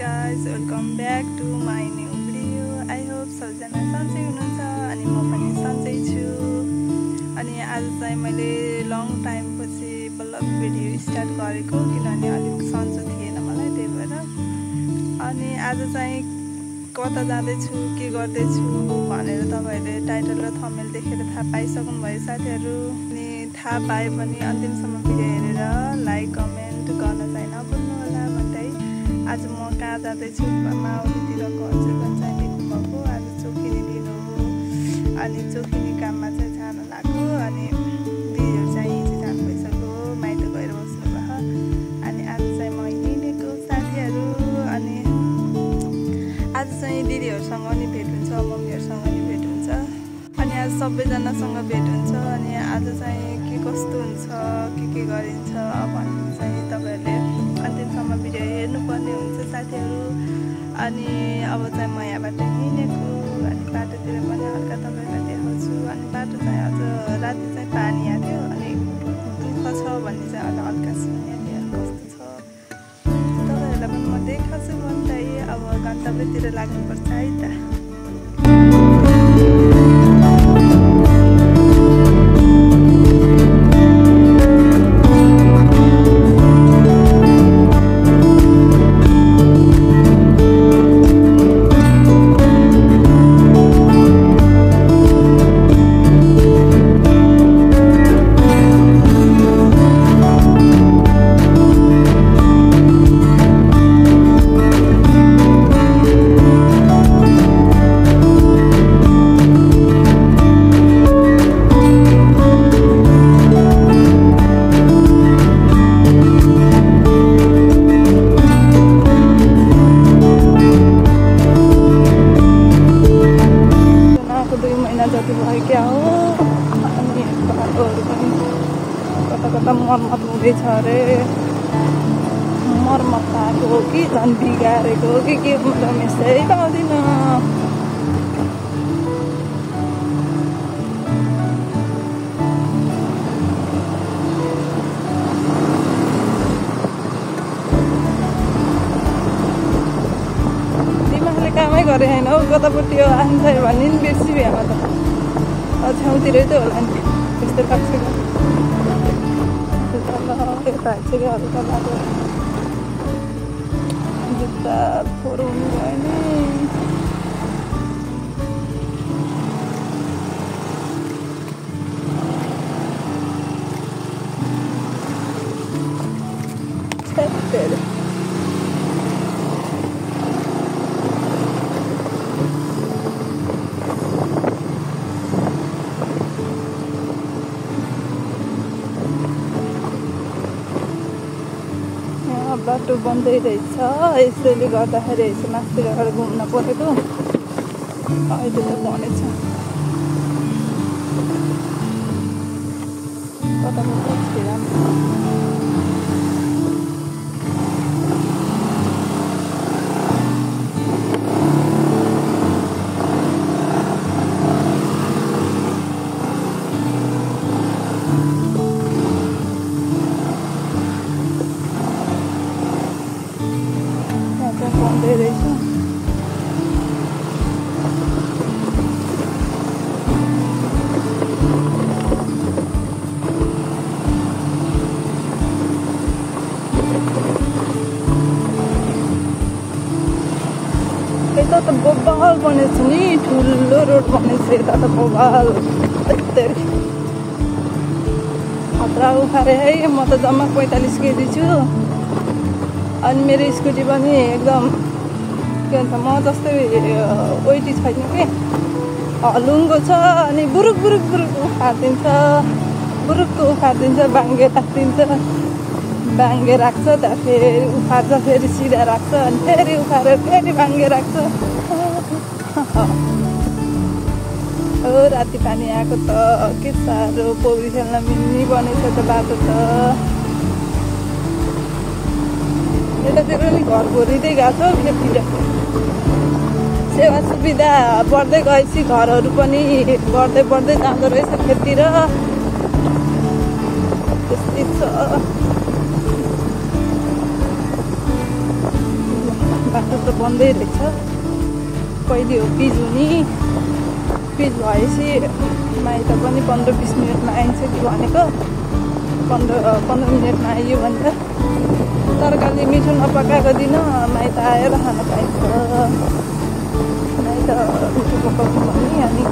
guys, welcome back to my new video. I hope सबजना सन्चै हुनुहुन्छ अनि म पनि सन्चै छु। अनि आज चाहिँ मैले लङ टाइम पछि ब्लग भिडियो स्टार्ट गरेको किनभने अलिक सन्चो थिएन मलाई, त्यही भएर। अनि आज चाहिँ कता जाँदैछु के गर्दैछु भनेर तपाईहरुले टाइटल र थम्बनेल देखेर थाहा पाइसक्नु भयो साथीहरु। अनि थाहा पाए पनि अन्तिमसम्म भिडियो हेरेर लाइक कमेन्ट गर्न चाहिँ नभुल्नु होला भन्दै आज म कहाँ जाँदैछु माउलीतिरको हजुरलाई चाहिँ देख्नुभएको। आज चोखिनी दिन हो अनि चोखिनी काममा चाहिँ जान लाग्यो। अनि दिदीहरू चाहिँ हिजो जानु भइसक्यो, माइत गएर बस्नु भयो। अनि आज चाहिँ म हिँडेको साथीहरू। अनि आज चाहिँ दिदीहरूसँग नि भेट हुन्छ, मम्मीहरूसँग नि भेट हुन्छ। अनि आज सबैजनासँग भेट हुन्छ। अनि आज चाहिँ के कस्तो हुन्छ के गरिन्छ भन्ने चाहिँ तपाईहरुले अन्तिमसम्म भिडियो हेर्नुपर्ने हुन्छ साथीहरू। अनि अब चाहिँ म यहाँबाट हिँडेको अनि बाटोतिर पनि हल्का तपाईहरुलाई देखाउँछु। अनि बाटो चाहिँ आज राति चाहिँ पानी आयो अनि दुःख छ भन्ने चाहिँ अलि हल्का सुनेको थिएँ। कस्तो छ तपाईहरुलाई पनि म देखाउँछु भन्दै अब गन्तव्यतिर लाग्नुपर्छ है त। कता मर्मत हुँदैछ अरे, मर्मत भएको हो कि झन् बिगारेको हो कि के रमेशै पाउँदिन। दिमागले कामै गरे होइन हौ, कतापट्टि आन्छ भन्ने नि बिर्सी भ्यामा त छेउतिरै त होला नि त्यस्तो लाग्छ। यता चाहिँ हल्का बाटो जुत्ता फोहोर्नु भयो नि। बाटो बन्दै रहेछ, यसैले गर्दाखेरि यसो माथितिर घुम्न परेको अहिले त बनेछ। कता बन्दै रहेछ। यता त बबाल बनेछ नि, ठुलो रोड बनेछ यता त बबाल। खतरा उखारे है। म त जम्मा 45 केजी छु अनि मेरो स्कुटी पनि एकदम के भन्छ म जस्तै वेटी छैन कि, हलुङ्गो छ। अनि बुरुक बुरुक बुरुक उखारिदिन्छ, बुरुकको उखारिदिन्छ, बाङ्गे राखिदिन्छ, बाङ्गे राख्छ, त्यहाँ फेरि उखार्छ, फेरि सिधा राख्छ, अनि फेरि उखारेर फेरि बाङ्गे राख्छ। हो राति पानी आएको त के साह्रो, पौडी खेल्न मिल्ने बनेछ त बाटो त। यतातिर नि घर भरिँदै गएको छ खेततिर। सेवा सुविधा बढ्दै गएपछि घरहरू पनि बढ्दै बढ्दै जाँदो रहेछ खेततिर। त्यस्तै छ। बाटो बन्दै रहेछ। कहिले हो पिज हुने, पिज भएपछि माइत पनि 15-20 मिनटमा आइन्छ कि भनेको। 15 मिनटमा आइयो भने त तरकारी मिठो नपकाएको दिन माइत आएर खान पाइन्छ। माइत मिठो पकाउनु भने अनि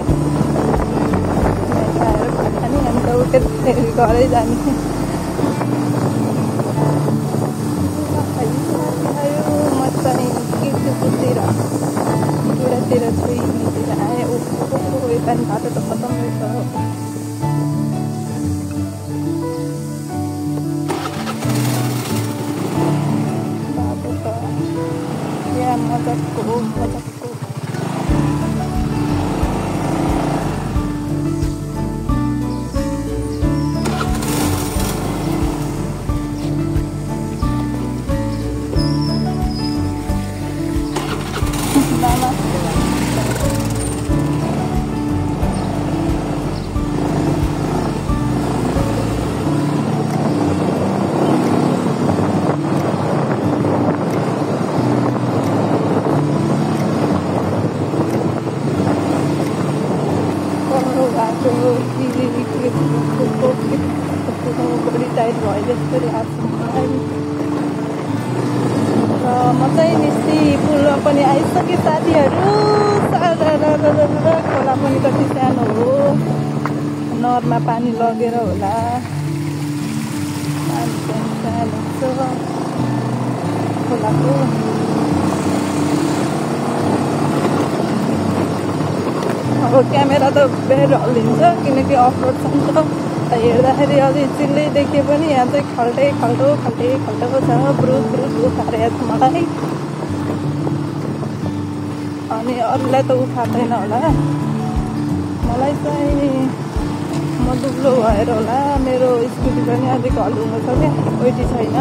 माइत आएर खाने, हामी त उठेर फेरि घरै जाने। म चाहिँ किर्तिपुरतिर बुढातिर छु, हिँडीतिर आएँ। यता नि बाटो त खतम रहेछ। बाटो त यहाँ मजाको मजाको। मामा बढी टाइट भयो जस्तो लाग्छ मलाई। र म चाहिँ निस्ती पुलमा पनि आइसकेँ साथीहरू। खोला पनि कति सानो हो, नहरमा पानी लगेर होला। पानी पनि सानो छ खोलाको। अब क्यामेरा त बेर हल्लिन्छ किनकि अफरोड छ नि त। हेर्दाखेरि अझै चिल्लै देखिए पनि यहाँ चाहिँ खाल्टै खाल्टो छ। ब्रुक उखारेको छ मलाई। अनि अरूलाई त उखार्दैन होला, मलाई चाहिँ म दुब्लो भएर होला। मेरो स्कुटी पनि अलिक हल्लुङ्गो छ क्या, ओइटी छैन।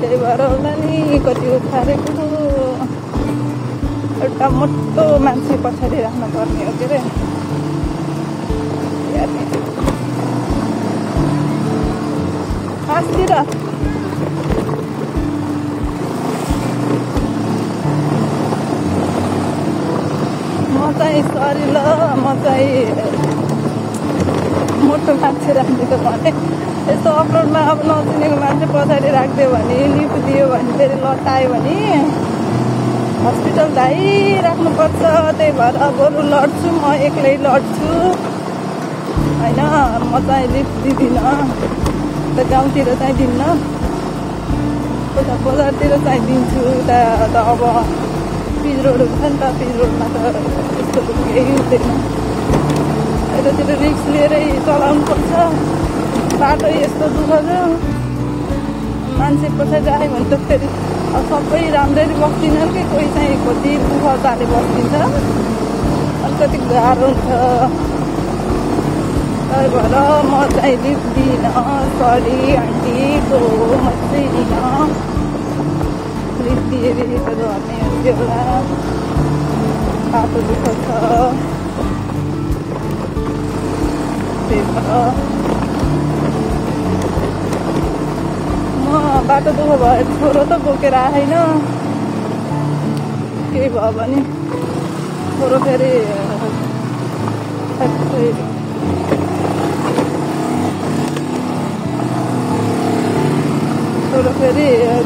त्यही भएर होला नि कति उखारेको। एउटा मोटो मान्छे पछाडि राख्नुपर्ने हो के अरे। आस्तिर म चाहिँ सरी ल, म चाहिँ मोटो मान्छे राखिदिएको भने। यस्तो अफरोडमा अब नचिनेको मान्छे पछाडि राखिदियो भने, लिफ्ट दियो भने, फेरि लटायो भने हस्पिटल धाइराख्नुपर्छ। त्यही भएर बरु लड्छु, म एक्लै लड्छु होइन। म चाहिँ लिफ्ट दिँदिनँ, त गाउँतिर चाहिँ दिन्न, उता बजारतिर चाहिँ दिन्छु। उता त अब पिच रोड हुन्छ नि त, पिच रोडमा त त्यस्तो केही हुँदैन। यतातिर रिक्स लिएरै चलाउनुपर्छ। बाटो यस्तो दुःख छ, मान्छे पछाडि आयो भने त फेरि सबै राम्ररी बस्दिनन् कि, कोही चाहिँ कति दुःख चाले बस्दिन्छ, अलिकति गाह्रो हुन्छ। त्यही भएर म चाहिँ लिफ्ट दिइनँ। सरी आन्टी, म चाहिँ दिइनँ। लिफ्ट दिएर त झर्ने हुन्थ्यो होला, बाटो दुःख छ। त्यही भएर म बाटो दुःख भयो, छोरो त बोकेर आएन। केही भयो भने छोरो फेरि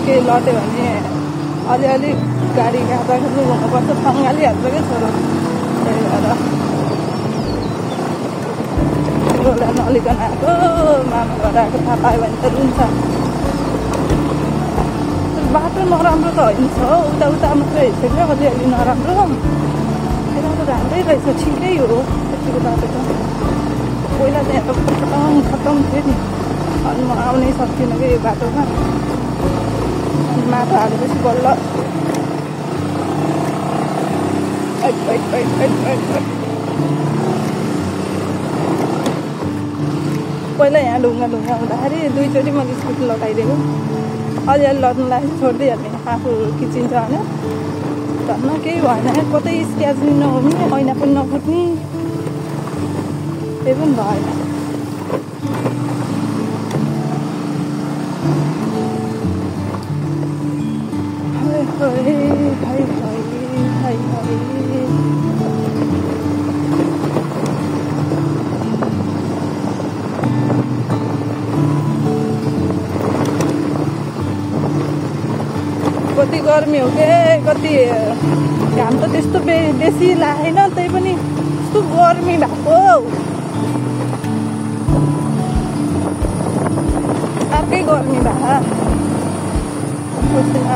केही लट्यो भने अलिअलि गाडी गाड्दाखेरि हुनुपर्छ, फङ्गालिहाल्छ क्या छोरो। त्यही भएर छोरोलाई नलिकन आएको, मामा घर आएको थाहा पायो भने त रुन्छ। बाटो नराम्रो त होइन छ, उता मात्रै हेर्छ क्या अलिअलि नराम्रो। यता त राम्रै रहेछ, ठिकै हो यतिको बाटो त। पहिला चाहिँ खतम थियो नि, अनि म आउनै सक्दिनँ क्या यो बाटोमा। अनि माटो हालेपछि बल्ल पहिला यहाँ ढुङ्गा हुँदाखेरि 2 चोटि मैले स्कुटी लगाइदिएको। अलिअलि लड्नु लाग्यो, छोडिदिइहाल्ने, आफू खिचिन्छ होइन। धन्न केही भएन, कतै स्क्याच नि नहुने, ऐना पनि नफुट्ने, केही पनि भएन। भाइ कति गर्मी हो के कति घाम त त्यस्तो बेसी लागेन त्यही पनि यस्तो गर्मी भएको अर्कै गर्मी भएको पसिया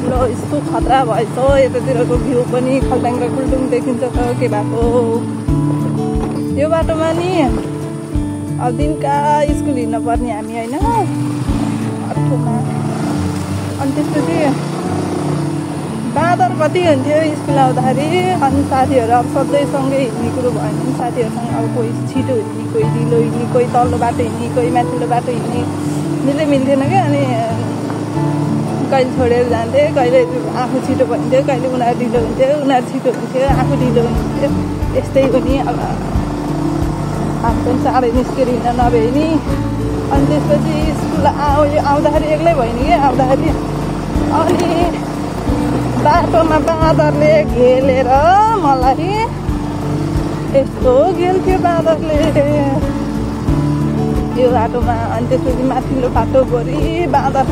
ल यस्तो खतरा भएछ यतातिरको भ्यू पनि खल्टाङ र कुल्टुङ देखिन्छ त के भएको यो बाटोमा नि अब दिनका स्कुल हिँड्न पर्ने हामी होइन अर्थमा अनि त्यसपछि बाँदर कति हुन्थ्यो स्कुल आउँदाखेरि अनि साथीहरू अब सधैँसँगै हिँड्ने कुरो भयो भने साथीहरूसँग अब कोही छिटो हिँड्ने कोही ढिलो हिँड्ने कोही तल्लो बाटो हिँड्ने कोही माथिल्लो बाटो हिँड्ने मिल्थेन क्या अनि कहिले छोडेर जान्थ्यो कहिले आफू छिटो भन्थ्यो कहिले उनीहरू ढिलो हुन्थ्यो उनीहरू छिटो हुन्थ्यो आफू ढिलो हुन्थ्यो यस्तै पनि अब हामी पनि चाँडै निस्केर हिँड्न नभए नि अनि त्यसपछि स्कुल आउँदाखेरि एक्लै भयो नि क्या आउँदाखेरि अनि बाटोमा बाँदरले घेलेर मलाई यस्तो घेल्थ्यो बाँदरले यो बाटोमा अनि त्यसपछि माथिल्लो बाटोभरि बाँदर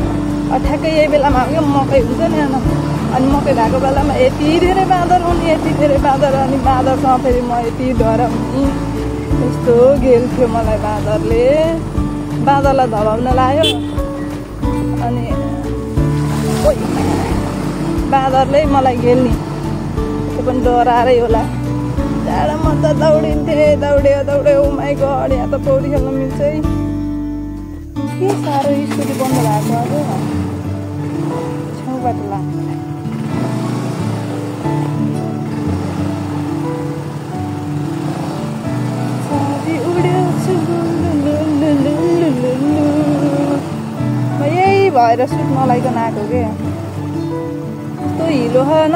ठ्याक्कै यही बेलामा हो क्या मकै हुन्छ नि अनि मकै भएको बेलामा यति धेरै बाँदर हुने यति धेरै बाँदर अनि बाँदरसँग फेरि म यति डराउने यस्तो घेल्थ्यो मलाई बाँदरलाई धपाउन लाग्यो अनि बाँदरले मलाई घेल्ने त्यो पनि डराएरै होला त्यहाँबाट म त दौडिन्थेँ दौड्यो माइ गड यहाँ त पौडी खेल्न मिल्छ है के साह्रो स्कुटी बन्द भएको अब छेउबाट लाग्छ यही भएर सुट नलाइकन आएको क्या कस्तो हिलो होइन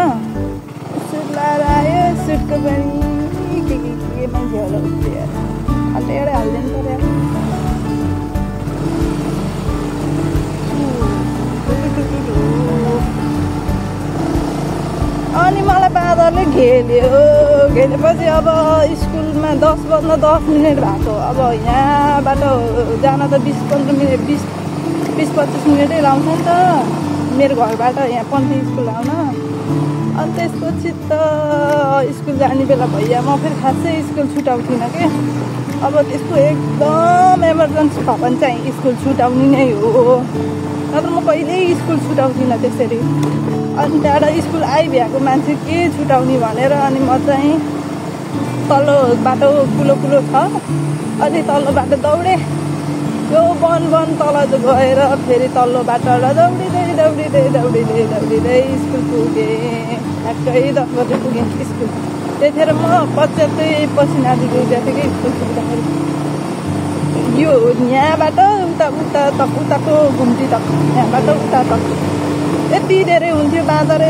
सुट लाएर आयो सुटको पनि के मान्छे होला उठ्यो अलि एउटै हालिदिनु पऱ्यो अनि मलाई बाँदरले घेलेपछि अब स्कुलमा 10 बज्न 10 मिनट भएको अब यहाँबाट जान त 20-25 मिनटै लाउँछ नि त मेरो घरबाट यहाँ पन्थी स्कुल आउन अनि त्यसपछि त स्कुल जाने बेला भइया म फेरि खासै स्कुल छुटाउँथिनँ कि अब त्यस्तो एकदम इमर्जेन्सी भयो भने चाहिँ स्कुल छुटाउने नै हो नत्र म कहिल्यै स्कुल छुटाउँथिनँ त्यसरी अनि त्यहाँबाट स्कुल आइभ्याएको मान्छे के छुटाउने भनेर अनि म चाहिँ तल्लो बाटो कुलो छ अनि तल्लो बाटो दौडेँ यो वन तल गएर फेरि तल्लो बाटोबाट दौडिँदै स्कुल पुगेँ ठ्याक्कै 10 बजे पुगेँ स्कुल त्यतिखेर म पच्यात्तै पसिना दिएको थिएँ कि स्कुल पुग्दाखेरि यो यहाँबाट उताको घुम्ती तक यहाँबाट उता तक यति धेरै हुन्थ्यो बाँदर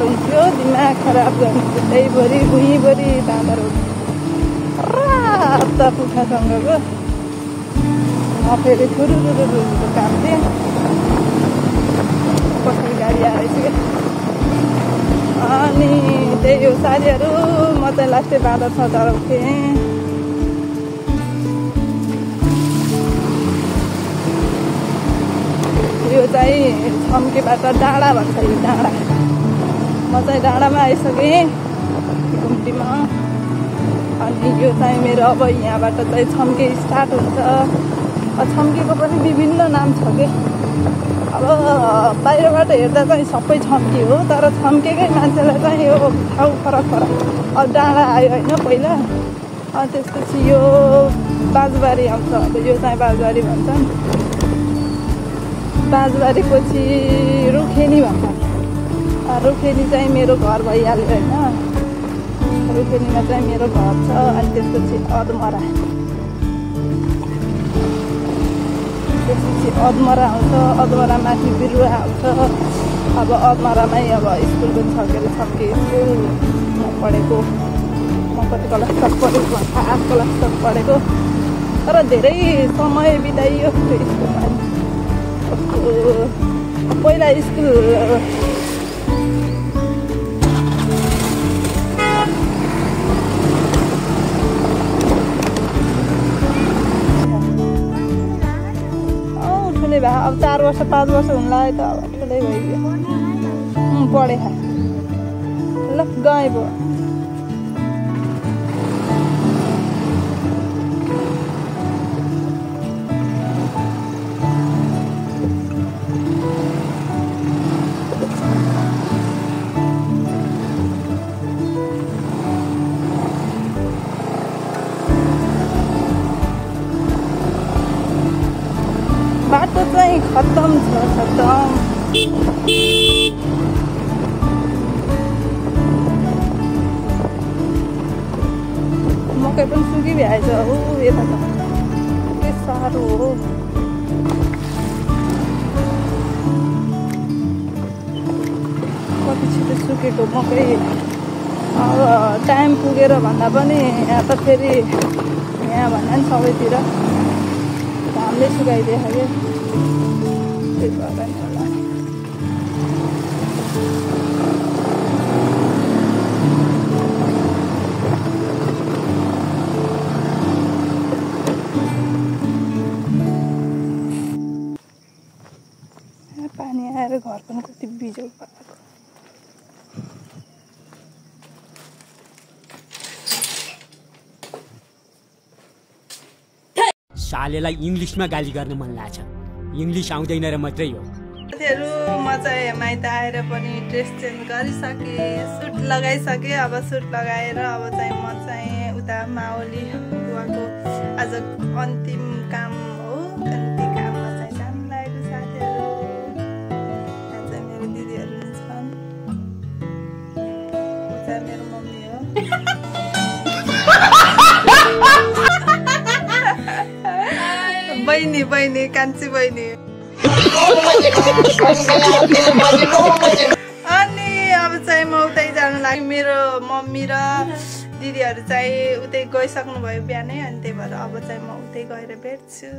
हुन्थ्यो दिमाग खराब गर्ने त्यहीभरि भुइँभरि बाँदर हुन्थ्यो रात पुखासँगको म फेरि थुरुरुरु काम थिएँ कसरी गाडी आएछ क्या अनि त्यही हो साथीहरू म चाहिँ लास्टै बाँदर छ चढाउँथेँ यो चाहिँ छम्केबाट डाँडा भन्छ यो डाँडा म चाहिँ डाँडामा आइसकेँ घुम्तीमा अनि यो चाहिँ मेरो अब यहाँबाट चाहिँ छम्के स्टार्ट हुन्छ छम्केको पनि विभिन्न नाम छ कि अब बाहिरबाट हेर्दा चाहिँ सबै छम्के हो तर छम्केकै मान्छेलाई चाहिँ यो ठाउँ फरक अब डाँडा आयो होइन पहिला अनि त्यसपछि यो बाजबारी आउँछ अब यो चाहिँ बाजबारी भन्छ बाजबारीपछि रुखेनी भन्छ रुखेनी चाहिँ मेरो घर भइहाल्यो होइन रुखेनीमा चाहिँ मेरो घर छ अनि त्यसपछि अदमरा आउँछ अदमरा माथि बिरुवा आउँछ अब अदमरामै अब स्कुल पनि छ के अरे छम्के स्कुल म पढेको म कति क्लास तक पढेको 8 क्लास तक पढेको तर धेरै समय बिताइयो त्यो स्कुलमा पहिला स्कुल ठुलै भयो अब 4 वर्ष 5 वर्ष हुन लाग्यो त अब ठुलै भइगयो पढे खा ल गए भयो बाटो चाहिँ खत्तम छ खत्तम मकै पनि सुकी भ्याएछ हो यता त के साह्रो हो कति छिटो सुकेको मकै अब टाइम पुगेर भन्दा पनि यहाँ त फेरि यहाँ भन्दा पनि सबैतिर घामले सुकाइदिएछ क्या त्यही भएर नि होला पानी आएर घर पनि कति बिजोग भएको सालेलाई इङ्ग्लिसमा गाली गर्न मन लाग्छ इङ्ग्लिस आउँदैन र मात्रै हो साथीहरू म चाहिँ माइत आएर पनि ड्रेस चेन्ज गरिसकेँ सुट लगाइसकेँ अब सुट लगाएर अब चाहिँ म चाहिँ उता माओली बुवाको आज अन्तिम काम हो अन्तिम काममा चाहिँ जानु लागेको साथीहरू यहाँ चाहिँ मेरो दिदीहरू नि छन् ऊ चाहिँ मेरो मम्मी हो बहिनी बहिनी कान्छी बहिनी अनि अब चाहिँ म उतै जानु लाग्यो मेरो मम्मी र दिदीहरू चाहिँ उतै गइसक्नु भयो बिहानै अनि त्यही भएर अब चाहिँ म उतै गएर भेट्छु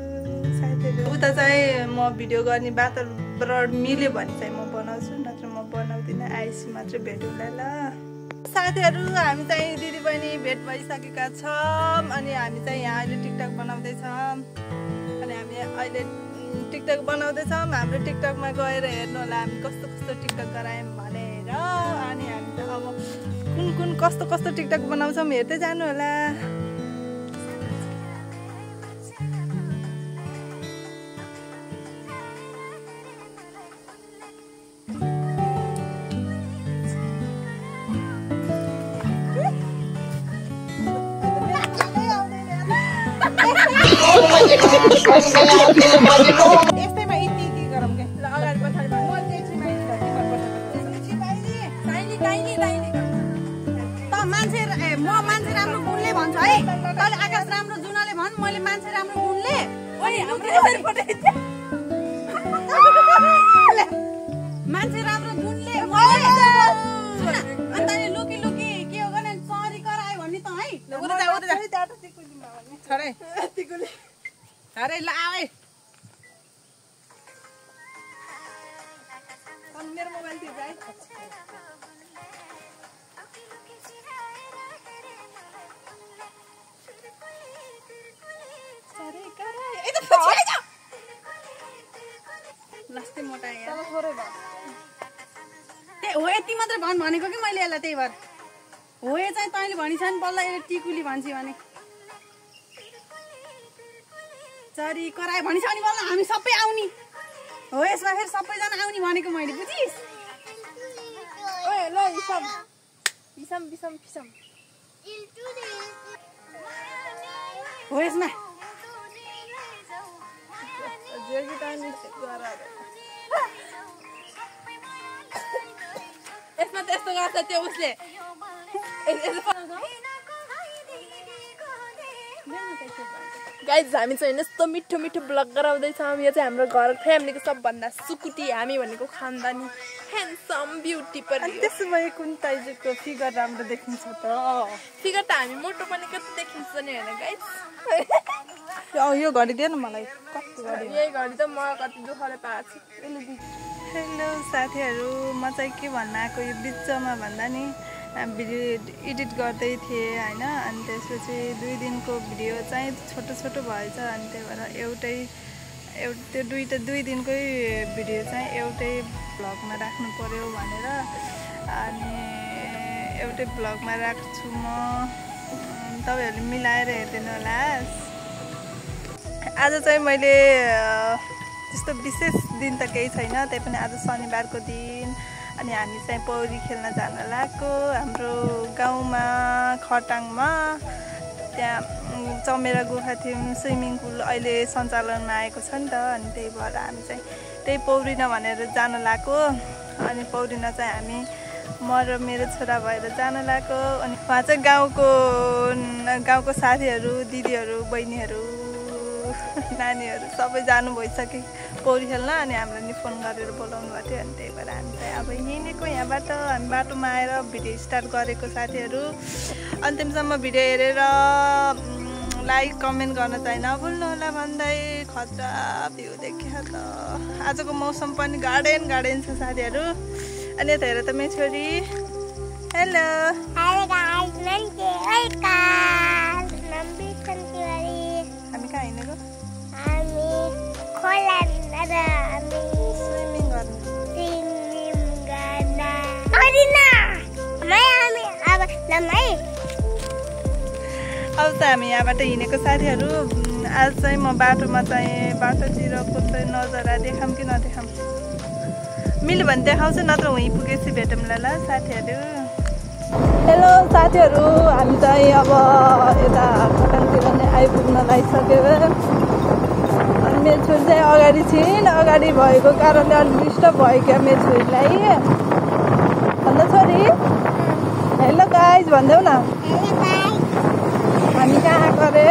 साथीहरू उता चाहिँ म भिडियो गर्ने वातावरण मिल्यो भने चाहिँ म बनाउँछु नत्र म बनाउँदिनँ आएपछि मात्रै भेटौँला ल साथीहरू हामी चाहिँ दिदी बहिनी भेट भइसकेका छौँ अनि हामी चाहिँ यहाँ अहिले टिकटक बनाउँदैछौँ अनि हामी अहिले टिकटक बनाउँदैछौँ हाम्रो टिकटकमा गएर हेर्नु होला हामी कस्तो कस्तो टिकटक गरायौँ भनेर अनि हामी त अब कुन कुन कस्तो कस्तो टिकटक बनाउँछौँ हेर्दै जानु होला यस्तैमा यति गरौँ के ल अगाडि पछाडि मान्छे म मान्छे राम्रो गुणले भन्छ है तैँले आकाश राम्रो जुनाले भन् मैले मान्छे राम्रो गुणले मान्छे राम्रो गुणले अनि तैँले लुकी लुकी के हो भने सरी करायो भन्ने त है छोडे अरे ल आए मेरो मोबाइल थियो भाइ लास्टै मोटा यार थोरै भयो त्यही हो यति मात्रै भन् भनेको कि मैले यसलाई त्यही भएर हो यो चाहिँ तैँले भनिछ नि बल्ल यसले टिकुली भन्छ भने सरी करायो भनिछ भने बल्ल हामी सबै आउने हो यसमा फेरि सबैजना आउने भनेको मैले बुझिस् ओए ल हिसाब हिसाब बिसम फिसम हो यसमा यसमा त्यस्तो गर्छ त्यो उसले गाइज हामी चाहिँ यस्तो मिठो मिठो ब्लग गराउँदैछौँ यो चाहिँ हाम्रो घर फ्यामिलीको सबभन्दा सुकुटी हामी भनेको खानदानी ह्यान्डसम ब्युटी पनि त्यसो भए कुन ताइजको फिगर राम्रो देखिन्छ त फिगर त हामी मोटो पनि कति देखिन्छ नि होइन गाइज यो घडी दिएन मलाई कति घडी यही घडी त म कति दुःखले पाएको छु हेलो साथीहरू म चाहिँ के भन्न आएको यो बिचमा भन्दा नि भिडियो एडिट गर्दै थिएँ होइन अनि त्यसपछि 2 दिनको भिडियो चाहिँ छोटो छोटो भएछ अनि त्यही भएर त्यो दुई दिनकै भिडियो चाहिँ एउटै भ्लगमा राख्नु पर्यो भनेर अनि एउटै भ्लगमा राख्छु म। तपाईहरुले मिलाएर हेर्दिनु होला। आज चाहिँ मैले त्यस्तो विशेष दिन त केही छैन, त्यही पनि आज शनिबारको दिन अनि हामी चाहिँ पौडी खेल्न जान लागेको हाम्रो गाउँमा खटाङमा। त्यहाँ चमेरा गुफा थियौँ, स्विमिङ पुल अहिले सञ्चालनमा आएको छ नि त, अनि त्यही भएर हामी चाहिँ त्यही पौडिन भनेर जान लागेको। अनि पौडिन चाहिँ हामी म र मेरो छोरा भएर जान लागेको। अनि उहाँ चाहिँ गाउँको साथीहरू, दिदीहरू, बहिनीहरू, नानीहरू सबै जानु भइसक्यो पौडी खेल्न। अनि हामीलाई नि फोन गरेर बोलाउनु भएको थियो, अनि त्यही भएर हामी चाहिँ अब हिँडेको यहाँबाट। हामी बाटोमा आएर भिडियो स्टार्ट गरेको साथीहरू। अन्तिमसम्म भिडियो हेरेर लाइक कमेन्ट गर्न चाहिँ नभुल्नु होला भन्दै खतरा भ्यू देखियो त। आजको मौसम पनि गार्डन छ साथीहरू। अनि यता हेर त मेरो छोरी। हेलो हामी कहाँ हिँडेको? स्विमिङ गर्नु। अब चाहिँ हामी यहाँबाट हिँडेको साथीहरू। आज चाहिँ म बाटोमा चाहिँ बाटोतिरको चाहिँ नजारा देखाऊँ कि नदेखाऊँ? मिल्यो भने देखाउँछु, नत्र उहीँ पुगेपछि भेटौँला ल साथीहरू। हेलो साथीहरू, हामी चाहिँ अब यता खटाङतिर नै आइपुग्न लागिसक्यो। अनि मेरो छोरी चाहिँ अगाडि छिन्, अगाडि भएको कारणले अलिक डिस्टर्ब भयो क्या मेरो छोरीलाई। भन्दा छोरी हेलो गाइज भन्देऊ न। हामी कहाँ आएको अरे?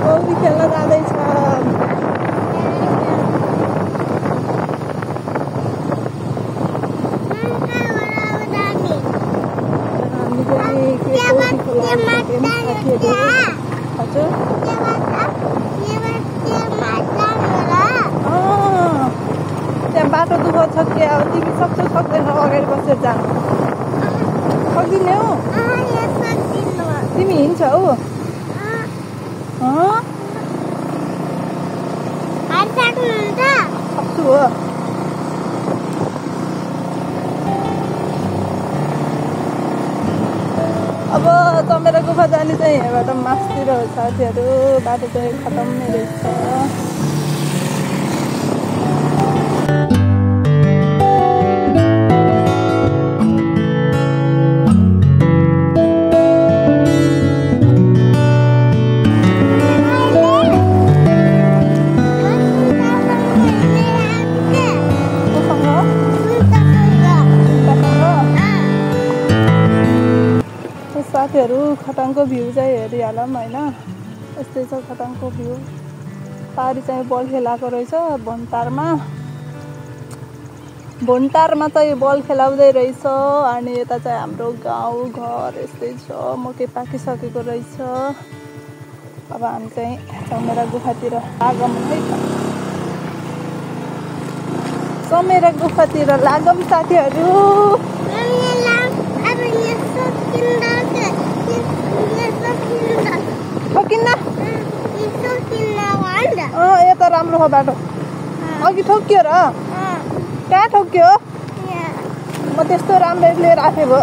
पौडी खेल्न जाँदैछ। त्यहाँ बाटो दुःख छ कि अब तिमी सक्छौ सक्दैन अगाडि बसेर जानु? सक्दिनौ? तिमी हिँड्छौ? सक्छु हो। अब चमेरा गुफा जाने चाहिँ यहाँबाट मासतिर हो साथीहरू। बाटो चाहिँ खतम नै रहेछ। साथीहरू खटाङको भ्यू चाहिँ हेरिहालौँ होइन, यस्तै छ खटाङको भ्यू। पारी चाहिँ बल खेलाएको रहेछ भोन्टारमा चाहिँ बल खेलाउँदै रहेछ। अनि यता चाहिँ हाम्रो गाउँ घर यस्तै छ, मकै पाकिसकेको रहेछ। अब हामी चाहिँ चमेरा गुफातिर लागौँ है त। चमेरा गुफातिर लागौँ साथीहरू। यता राम्रो हो बाटो। अघि ठोक्यो र? कहाँ ठोक्यो? म त्यस्तो राम्ररी लिएर आएको भयो।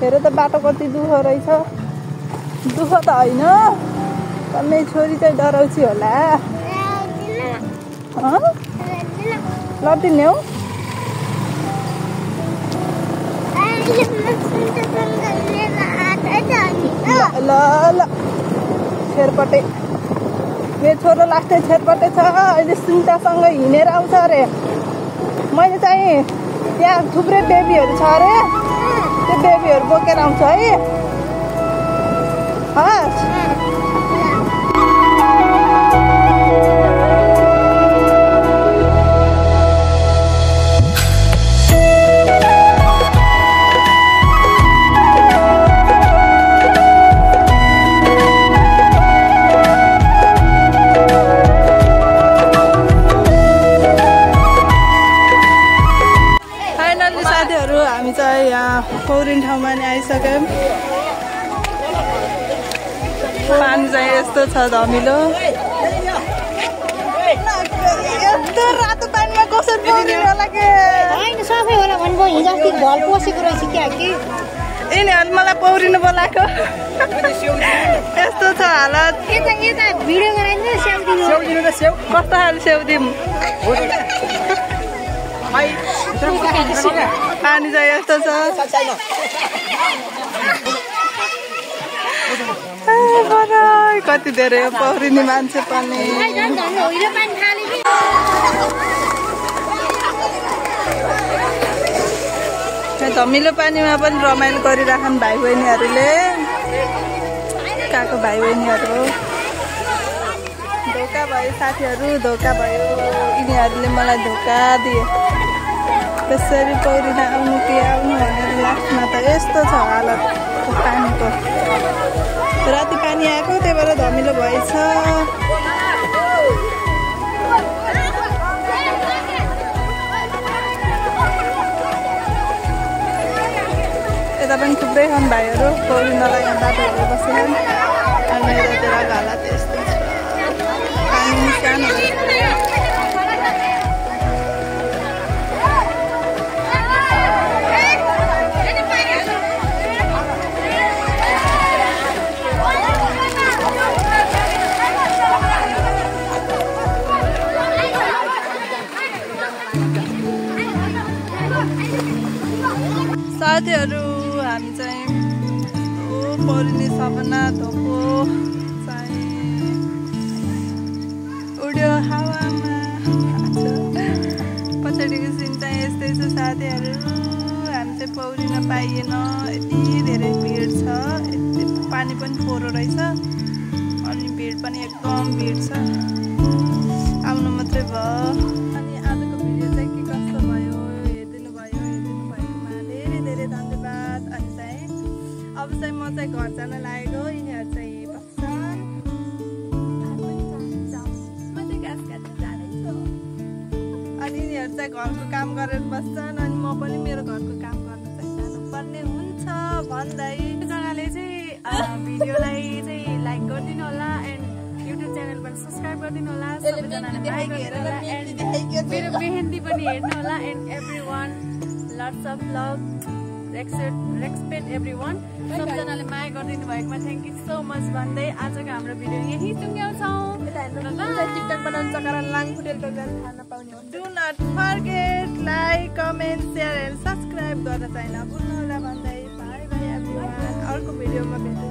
हेर त बाटो कति दुःख रहेछ। दुःख त होइन, मेरो छोरी चाहिँ डराउँछी होला। लटिने हौ? ल ल छेरपटे मेरो छोरो लास्टै छेरपटे छ। अहिले सुन्तासँग हिँडेर आउँछ अरे। मैले चाहिँ त्यहाँ थुप्रै बेबीहरू छ अरे, त्यो बेबीहरू बोकेर आउँछ है। हस् पौरिन ठाउँमा नि आइसक्यौँ। पानी चाहिँ यस्तो छ धमिलो यस्तो रातो पानीमा कसरी पौडिनु होला के हैन सबै होला भन्नु हिजो अस्ति भल पसेको रहेछ क्या कि यिनीहरू मलाई पौडिनु बोलाएको यस्तो छ हालत यता भिडियो गराइदिनु स्याउ कस्तो खाले स्याउ दिउँ पानी चाहिँ यस्तो छ कति धेरै पौडिने मान्छे पनि धमिलो पानीमा पनि रमाइलो गरिराखन् भाइ बहिनीहरूले कहाँको भाइ बहिनीहरू धोका भयो साथीहरू धोका भयो यिनीहरूले मलाई धोका दिए त्यसरी पौडिन आउनु कि आउनु भनेर लास्टमा त यस्तो छ हालत पानीको राति पानी आएको त्यही भएर धमिलो भएछ यता पनि थुप्रै छन् भाइहरू पौडिनलाई यहाँ बाटोहरू बसेछन् अनि यतातिर हालत यस्तो छ पानी सानो साथीहरू हामी चाहिँ पौडिने सपना धोको चाहिँ उड्यो हावामा पछाडिको सिन चाहिँ यस्तै छ साथीहरू हामी चाहिँ पौडिन पाइएन यति धेरै भिड छ यति पानी पनि फोहोरो रहेछ अनि भिड पनि एकदम भिड छ आउनु मात्रै भयो अनि आजको भिडियो चाहिँ के कस्तो भयो हेरिदिनु भएकोमा धेरै धेरै धन्यवाद अनि चाहिँ अब चाहिँ म चाहिँ घर जान लागेको यिनीहरू चाहिँ बस्छन् म चाहिँ घाँस काट्न जाँदैछु अनि यिनीहरू चाहिँ घरको काम गरेर बस्छन् अनि म पनि मेरो घरको काम गर्न चाहिँ जानुपर्ने हुन्छ भन्दै जनाले चाहिँ भिडियोलाई चाहिँ लाइक गरिदिनु होला एन्ड युट्युब च्यानलबाट सब्सक्राइब गरिदिनु होला सबैजनाले लाइक हेरेर होला एन्ड मेरो मेहेन्दी पनि हेर्नु होला and everyone lots of love respect everyone सबैजनाले माया गरिदिनु भएकोमा थ्याङ्क यू सो मच भन्दै आजको हाम्रो भिडियो यहीँ टुङ्ग्याउँछौँ टिकटक बनाउनु चकर लाङ फुटेल टोकन खान पाउने हो do not forget like comment share and subscribe गर्न चाहिँ नभुल्नु होला भन्दै बाई बाई एभ्रीवान अर्को भिडियोमा भेट्छु